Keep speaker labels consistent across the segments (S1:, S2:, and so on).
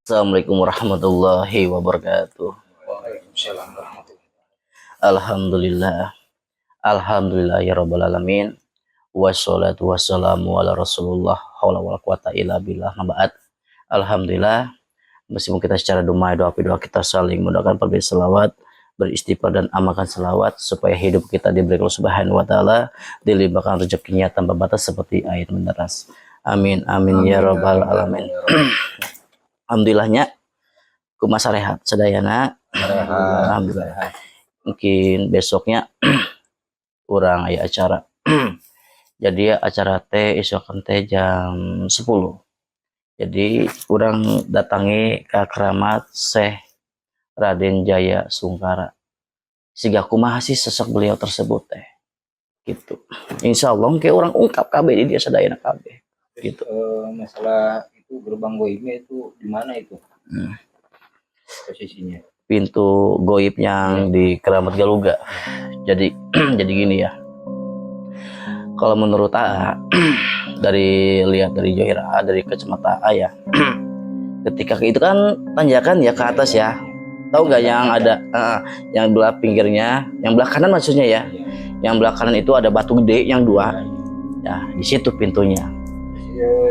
S1: Assalamualaikum warahmatullahi wabarakatuh.
S2: Waalaikumsalam warahmatullahi.
S1: Alhamdulillah. Alhamdulillah ya rabbal alamin. Wassalatu wassalamu ala rasulullah. Haula wala quwata illa billah. Maba'at. Alhamdulillah. Meskipun kita secara doa kita saling mendoakan perbedaan selawat, beristighfar dan amalkan selawat supaya hidup kita diberi Allah Subhanahu wa taala, dilimpahkan rezekinya tanpa batas seperti air menderas. Amin amin ya rabbal alamin. Alhamdulillahnya kumasa rehat sedayana. Alhamdulillah. Mungkin besoknya kurang aya acara. Jadi acara teh isokan teh jam 10. Jadi kurang datangi ke keramat Syekh Raden Jaya Sungkara. Siga kumaha sih sosok beliau tersebut teh. Gitu. Insyaallah ke orang ungkap kabeh di dia sadayana kabeh. Gitu.
S2: Masalah itu gerbang goibnya itu di mana itu? Posisinya.
S1: Pintu goib yang di Keramat Galuga. Jadi jadi gini ya. Kalau menurut AA dari Johir AA dari kacamata AA ya. Ketika itu kan tanjakan ya ke atas ya. Tahu nggak yang ada yang belah pinggirnya, yang belah kanan maksudnya ya. Yang belah kanan itu ada batu gede yang dua. Ya, di situ pintunya.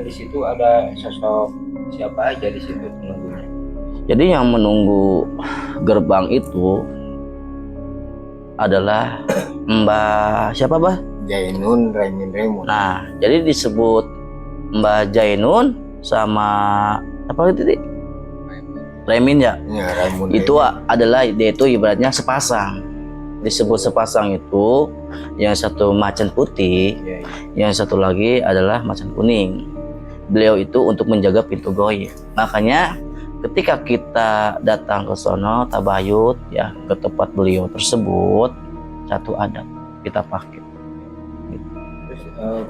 S2: Di situ ada sosok siapa aja di situ penunggunya?
S1: Jadi yang menunggu gerbang itu adalah Mbah siapa bah?
S2: Jainun Raimin Raimund.
S1: Nah, jadi disebut Mbah Jainun sama apa itu? Raimin ya?
S2: Ya, Raimund.
S1: Itu adalah dia itu ibaratnya sepasang. Disebut sepasang itu yang satu macan putih, yang satu lagi adalah macan kuning. Beliau itu untuk menjaga pintu goib. Makanya ketika kita datang ke sono tabayut ya ke tempat beliau tersebut, satu adab kita pakai. Gitu.
S2: Terus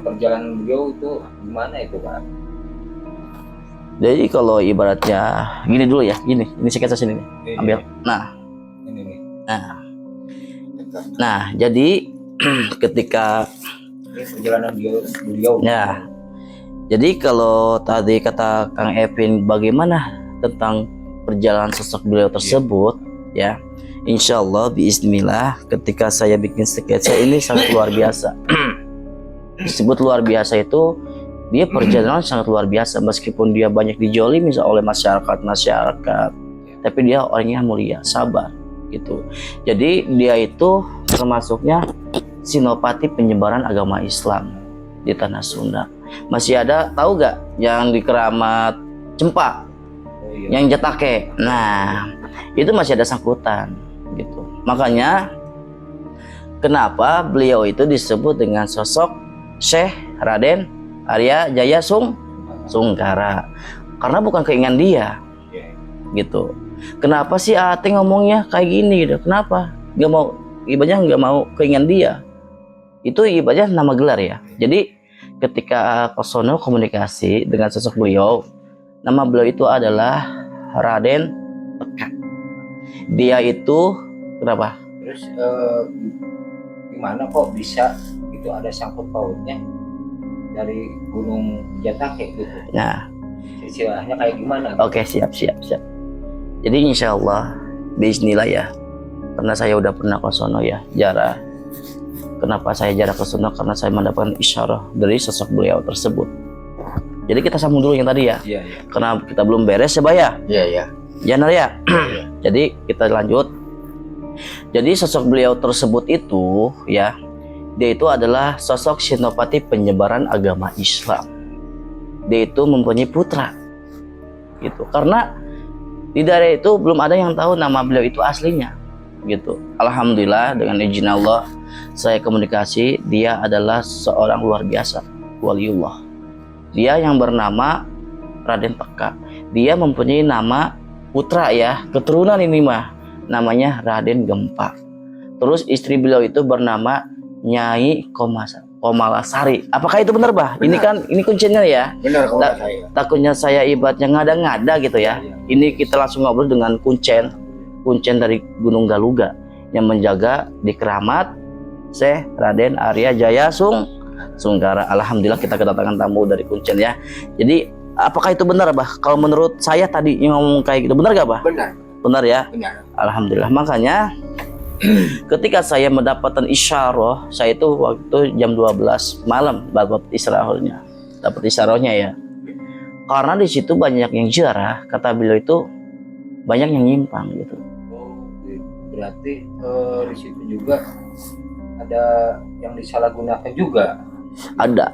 S2: perjalanan beliau itu gimana itu Pak?
S1: Jadi kalau ibaratnya gini dulu ya, ini sketsa sini nih. Ambil. Nah,
S2: ini nih.
S1: Nah, jadi ketika
S2: Ini perjalanan beliau.
S1: Ya. Jadi kalau tadi kata Kang Evin bagaimana tentang perjalanan sosok beliau tersebut ya. Insya Allah bismillah ketika saya bikin sketsa ini sangat luar biasa. Disebut luar biasa itu dia perjalanan sangat luar biasa meskipun dia banyak dijolimi oleh masyarakat, tapi dia orangnya mulia, sabar gitu. Jadi dia itu termasuknya sinopati penyebaran agama Islam di tanah Sunda. Masih ada tahu gak yang di Keramat Cempak, yang Jatake? Nah, itu masih ada sangkutan gitu. Makanya kenapa beliau itu disebut dengan sosok Syekh Raden Arya Jaya Sungkara? Karena bukan keinginan dia gitu. Kenapa sih Ate ngomongnya kayak gini gitu? Kenapa? Gak mau ibadah, nggak mau keinginan dia. Itu ibadah nama gelar ya. Jadi ketika Kosono komunikasi dengan sosok beliau, nama beliau itu adalah Raden Teka. Dia itu kenapa?
S2: Terus gimana kok bisa itu ada sangkut pautnya dari Gunung Jatake gitu?
S1: Nah,
S2: istilahnya kayak gimana?
S1: Oke, siap. Jadi insya Allah bismillah ya. Karena saya udah pernah ke sono ya, jarak. Kenapa saya jarak ke sono? Karena saya mendapatkan isyarah dari sosok beliau tersebut. Jadi kita sambung dulu yang tadi ya.
S2: Iya.
S1: Karena kita belum beres ya, Bah ya.
S2: Iya.
S1: Jangan ya. Jadi kita lanjut. Jadi sosok beliau tersebut itu ya, dia itu adalah sosok senopati penyebaran agama Islam. Dia itu mempunyai putra. Gitu. Karena di daerah itu belum ada yang tahu nama beliau itu aslinya. Gitu. Alhamdulillah dengan izin Allah saya komunikasi, dia adalah seorang luar biasa waliullah. Dia yang bernama Raden Teka. Dia mempunyai nama putra ya, keturunan ini mah namanya Raden Gempa. Terus istri beliau itu bernama Nyai Komalasari. Apakah itu benar, Bah?
S2: Benar.
S1: Ini kuncinya ya.
S2: Benar kalau saya.
S1: Takutnya saya ibaratnya ngada-ngada gitu ya. Ini kita langsung ngobrol dengan kuncen dari Gunung Galuga yang menjaga di Keramat Syekh Raden Arya Jaya Sungkara. Alhamdulillah kita kedatangan tamu dari Kuncen ya. Jadi Apakah itu benar, Bah? Kalau menurut saya tadi yang ngomong kayak gitu, benar gak, Bah?
S2: Benar,
S1: Benar ya?
S2: benar.
S1: Alhamdulillah. Makanya ketika saya mendapatkan isyarah, saya itu waktu jam 12 malam dapat isyarahnya. Dapat isyarahnya ya. Karena di situ banyak yang ziarah, kata beliau itu banyak yang nyimpang gitu.
S2: Oh, berarti di situ juga ada yang disalahgunakan juga.
S1: Ada.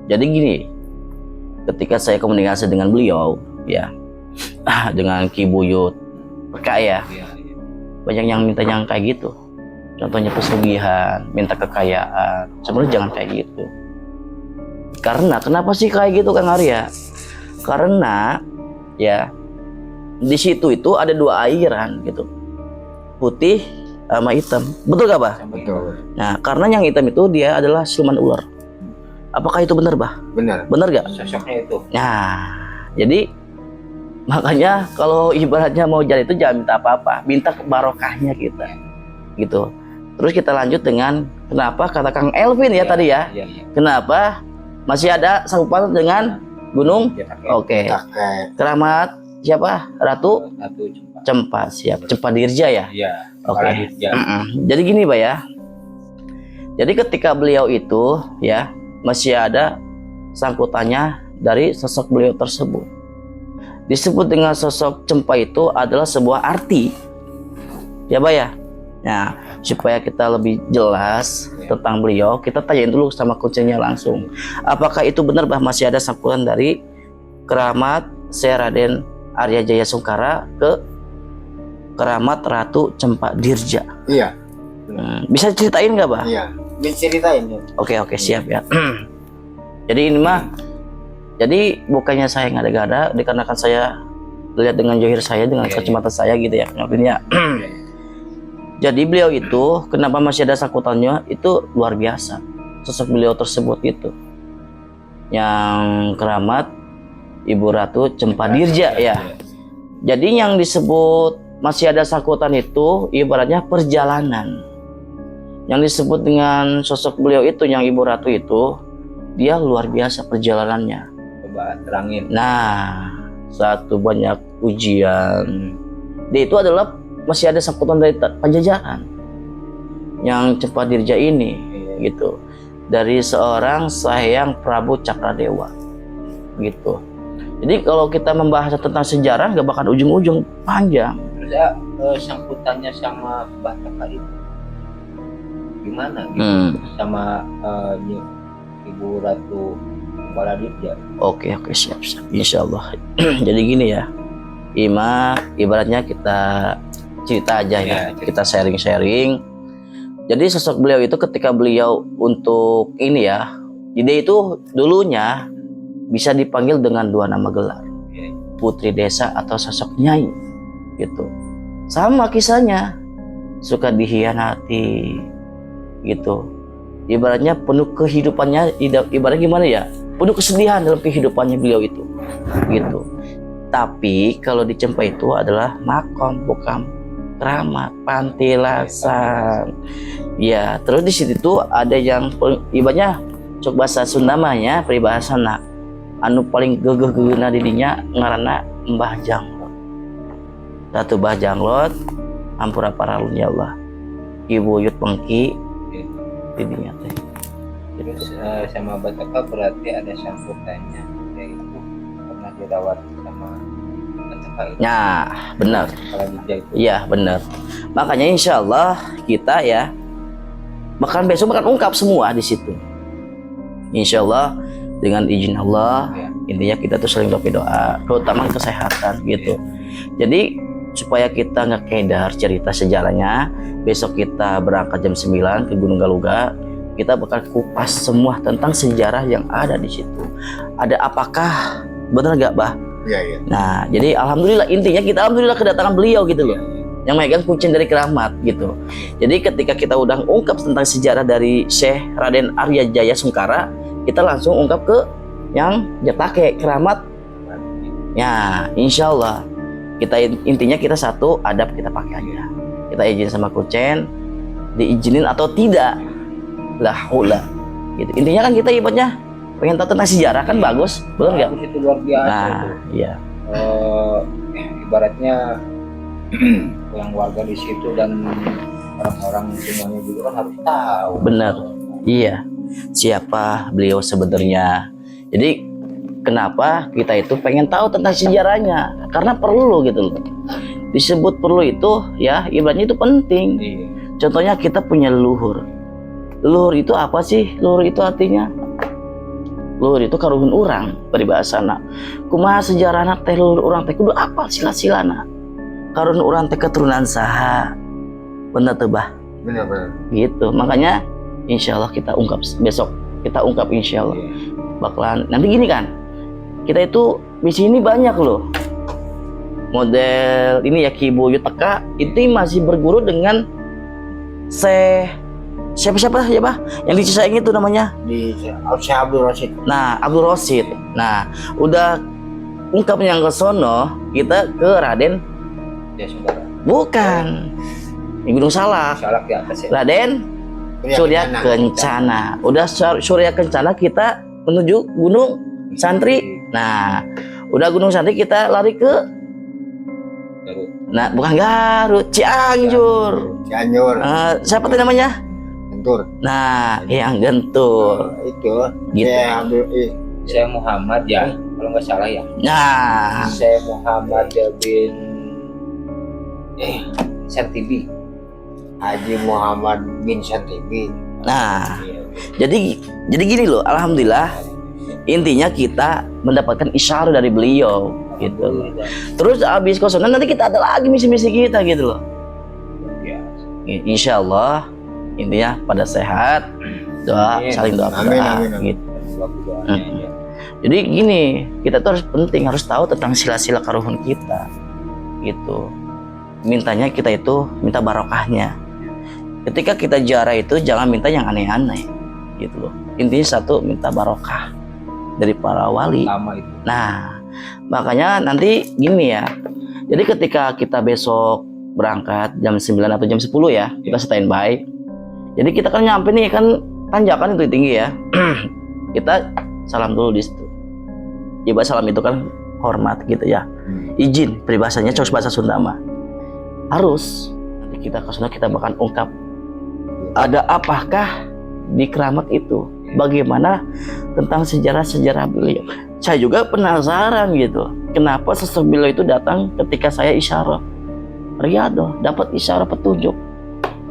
S1: Jadi gini, ketika saya komunikasi dengan beliau, ya, dengan Ki Buyut perkaya,
S2: Iya, iya.
S1: banyak yang minta yang kayak gitu. Contohnya pesugihan, minta kekayaan. Sebenarnya jangan kayak gitu. Karena kenapa sih kayak gitu, Kang Arya? Karena ya di situ itu ada dua airan gitu, putih sama hitam. Betul gak, Bah?
S2: Betul.
S1: Nah, karena yang hitam itu dia adalah siluman ular. Apakah itu benar, Bah?
S2: Benar.
S1: Benar gak?
S2: Sosoknya itu.
S1: Nah, jadi makanya kalau ibaratnya mau jadi itu jangan minta apa-apa, minta barokahnya kita, gitu. Terus kita lanjut dengan kenapa kata Kang Elvin ya tadi ya,
S2: Iya, iya.
S1: kenapa masih ada sangkutan dengan Gunung?
S2: Dia pakai
S1: Oke. Keramat siapa? Ratu
S2: satu cepat.
S1: Cempa, siap. Cempa Dirja ya.
S2: Iya.
S1: Oke.
S2: Kepala Dirja.
S1: Jadi gini, Pak ya. Jadi ketika beliau itu ya masih ada sangkutannya dari sosok beliau tersebut. Disebut dengan sosok Cempa itu adalah sebuah arti. Ya, Pak ya. Nah, supaya kita lebih jelas tentang beliau, kita tanyain dulu sama kuncinya langsung. Apakah itu benar, Bah, masih ada sangkutan dari keramat Syekh Raden Arya Jaya Sungkara ke keramat Ratu Cempa Dirja?
S2: Iya.
S1: Bisa ceritain nggak, Bah?
S2: Iya. Bisa ceritain ya.
S1: Oke, siap ya. Jadi ini mah, jadi bukannya saya ngada-ngada, dikarenakan saya lihat dengan johir saya, dengan kacamata saya gitu ya, Alvin ya. Jadi beliau itu kenapa masih ada sangkutannya itu luar biasa. Sosok beliau tersebut itu yang keramat Ibu Ratu Cempa Dirja ya. Jadi yang disebut masih ada sangkutan itu ibaratnya perjalanan. Yang disebut dengan sosok beliau itu yang Ibu Ratu itu, dia luar biasa perjalanannya.
S2: Coba terangin.
S1: Nah, satu banyak ujian. Dia itu adalah masih ada sangkutan dari Pajajaran yang Cempa Dirja ini gitu, dari seorang Hyang Prabu Cakradewa gitu. Jadi kalau kita membahas tentang sejarah gak bakal ujung-ujung, panjang.
S2: Terus ya sangkutannya sama Bataka itu gimana gitu? Sama Ibu Ratu Kepala Dirja.
S1: Oke, siap. Insya Allah. Jadi gini ya, ibaratnya kita cerita aja ya, kita sharing-sharing. Jadi sosok beliau itu ketika beliau untuk ini ya, dia itu dulunya bisa dipanggil dengan dua nama gelar, Putri Desa atau sosok Nyai gitu. Sama kisahnya, suka dihianati gitu. Ibaratnya penuh kehidupannya, ibaratnya gimana ya, penuh kesedihan dalam kehidupannya beliau itu gitu. Tapi kalau di Cempa itu adalah makom, bukan keramat, pantilasan. Ya, terus di situ ada yang ibaratnya cok bahasa Sunda mahnya peribahasana anu paling gegeh-gegena didinya ngaranna Mbah Janglot. Satu Mbah Janglot ampura paralun ya Allah. Ibu Yut Pengki didinya teh.
S2: Terus sama Bataka berarti ada sangkutannya, yaitu pernah dirawat sama Bataka itu.
S1: Nah, benar.
S2: Kepala Dirja itu.
S1: Iya, benar. Makanya insya Allah kita ya bahkan besok akan ungkap semua di situ. Insya Allah dengan izin Allah, intinya kita tuh sering doa, terutama kesehatan gitu. Jadi supaya kita nggak kedar cerita sejarahnya, besok kita berangkat jam 9 ke Gunung Galuga, kita bakal kupas semua tentang sejarah yang ada di situ. Ada apakah benar nggak, Bah?
S2: Iya.
S1: Nah, jadi alhamdulillah, intinya kita alhamdulillah kedatangan beliau gitu loh, yang megang kunci dari keramat gitu. Jadi ketika kita udah ungkap tentang sejarah dari Syekh Raden Arya Jaya Sungkara, kita langsung ungkap ke yang jatake keramat. Ya, insya Allah kita intinya kita satu adab kita pakai aja. Kita izin sama Kucen, diizinin atau tidak, lah hula gitu. Intinya kan kita ibaratnya pengen tahu tentang sejarah kan bagus, betul nggak?
S2: Bagus, itu luar biasa
S1: Nah,
S2: itu.
S1: iya,
S2: Ibaratnya yang warga di situ dan orang-orang semuanya juga kan harus tahu.
S1: benar. Iya, siapa beliau sebenarnya. Jadi kenapa kita itu pengen tahu tentang sejarahnya? Karena perlu gitu loh. Disebut perlu itu ya, ibaratnya itu penting.
S2: Iya.
S1: Contohnya kita punya leluhur. Leluhur itu apa sih? Leluhur itu artinya? Leluhur itu karuhun urang peribahasana. Kumaha sejarahna teh leluhur urang teh kudu apa sila-silana. Karuhun urang teh keturunan saha. Bener tuh bah.
S2: Benar-benar.
S1: Gitu. Makanya insya Allah kita ungkap besok. Kita ungkap insya Allah.
S2: Iya.
S1: Bakalan nanti gini kan. Kita itu di sini banyak loh. Model ini ya Ki Boyo Teka itu masih berguru dengan siapa ya Bah? Yang di Cisaeng itu namanya.
S2: Di Syekh Abdul Rashid.
S1: Nah, Abdul Rosid. Nah, udah ungkap yang ke sono, kita ke Raden.
S2: Ya saudara.
S1: Bukan. Di Gunung Salak.
S2: Salak di atas ya.
S1: Raden Surya Kencana. Udah Surya Kencana kita menuju Gunung Santri. Nah, udah Gunung Santri kita lari ke
S2: Garut.
S1: Nah, bukan Garut, Cianjur.
S2: Cianjur.
S1: Siapa tuh namanya?
S2: Gentur.
S1: Nah, yang Gentur.
S2: Itu.
S1: Gitu.
S2: Saya Muhammad ya, kalau nggak salah ya.
S1: Nah,
S2: Saya Muhammad bin Santibi. Haji Muhammad bin Santibi.
S1: nah. Jadi gini loh, alhamdulillah intinya kita mendapatkan isyarat dari beliau gitu loh. Terus abis kosongan nanti kita ada lagi misi-misi kita gitu loh. Insya Allah intinya pada sehat, doa saling doa gitu. Jadi gini, kita tuh harus penting harus tahu tentang sila-sila karuhun kita gitu. Mintanya kita itu minta barokahnya. Ketika kita ziarah itu jangan minta yang aneh-aneh gitu loh. Intinya satu minta barokah dari para wali. Nah, makanya nanti gini ya. Jadi ketika kita besok berangkat jam 9 atau jam 10 ya, kita standby. Jadi kita kan nyampe nih kan tanjakan itu tinggi ya. Kita salam dulu di situ. Ibarat salam itu kan hormat gitu ya. Izin peribahasanya cuma bahasa Sunda mah. Harus nanti kita ke sana kita bakal ungkap ada apakah di keramat itu, bagaimana tentang sejarah-sejarah beliau. Saya juga penasaran gitu, kenapa sosok beliau itu datang ketika saya isyarat. Riyado dapat isyarat petunjuk.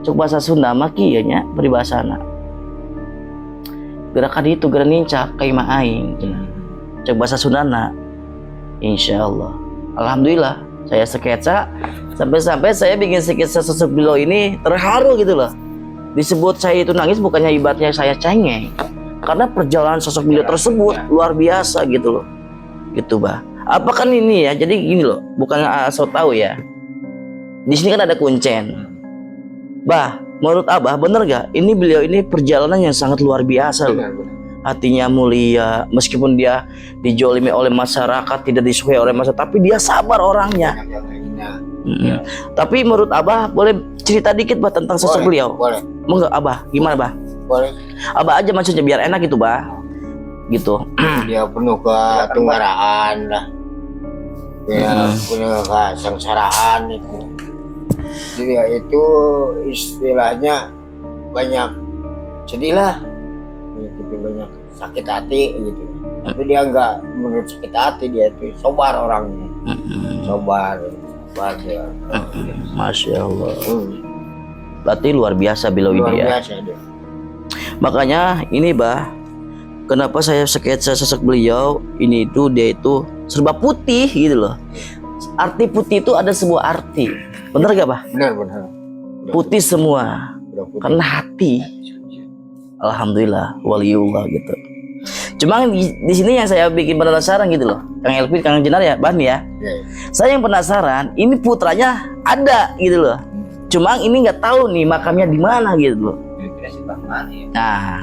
S1: Coba bahasa Sunda mah kieu nya peribahasana. Gerakan itu gerakan nincak kaima aing. Coba bahasa Sundana. Insyaallah. Alhamdulillah saya sketsa sampai saya bikin sketsa sosok beliau ini terharu gitu loh. Disebut saya itu nangis bukannya ibaratnya saya cengeng, karena perjalanan sosok beliau tersebut luar biasa gitu loh. Gitu bah. Apa kan ini ya? Jadi gini loh, bukan asal tahu ya. Di sini kan ada kuncen. Bah, menurut Abah bener gak? Ini beliau ini perjalanan yang sangat luar biasa loh. Hatinya mulia, meskipun dia dijolimi oleh masyarakat, tidak disukai oleh masyarakat, tapi dia sabar orangnya. Tapi menurut Abah boleh cerita dikit bah tentang sosok beliau?
S2: Boleh.
S1: Mau nggak Abah? Gimana bah?
S2: Boleh.
S1: Abah aja maksudnya biar enak gitu bah. Gitu.
S2: Dia penuh ketunggaraan lah. Dia penuh kesengsaraan itu. Dia itu istilahnya banyak sedih lah. Gitu, banyak sakit hati gitu. Tapi dia nggak menurut sakit hati, dia itu sobar orangnya. Sobar dia.
S1: Masya Allah. Berarti luar biasa beliau ini ya.
S2: Biasa dia.
S1: Makanya ini bah, kenapa saya sketsa sosok beliau ini itu dia itu serba putih gitu loh. Arti putih itu ada sebuah arti. Bener gak bah?
S2: Benar.
S1: Putih semua.
S2: Putih.
S1: Karena hati. Alhamdulillah waliullah gitu. Cuma di sini yang saya bikin penasaran gitu loh. Kang Elvin, Kang Jenar ya, Ban ya. Saya yang penasaran, ini putranya ada gitu loh. Cuma ini nggak tahu nih makamnya di mana gitu loh. Nah,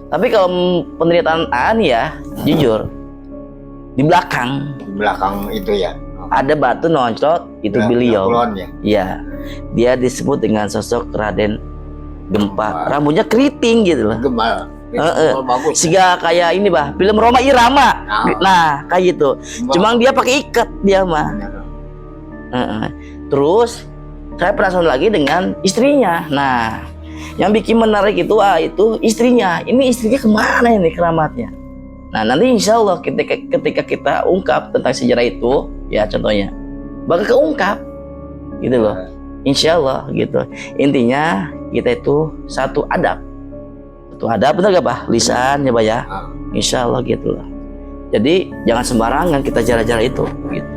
S1: tapi kalau peneritaan An ya, jujur di belakang
S2: itu ya.
S1: ada batu noncot itu beliau.
S2: Ya.
S1: Ya, dia disebut dengan sosok Raden Gempa. Rambutnya keriting gitu loh.
S2: Gembal. Bagus.
S1: Sehingga kayak ini bah, film Roma Irama.
S2: Nah.
S1: Nah, kayak gitu. Cuma dia pakai ikat dia mah. Terus saya penasaran lagi dengan istrinya. Nah, yang bikin menarik itu istrinya. Ini istrinya kemana ini keramatnya? Nah, nanti insya Allah ketika kita ungkap tentang sejarah itu, ya contohnya, bakal keungkap, gitu loh. Insya Allah gitu. Intinya kita itu satu adab, benar gak bah? Lisan ya bah ya. Insya Allah gitu loh. Jadi jangan sembarangan kita jalan-jalan itu. Gitu.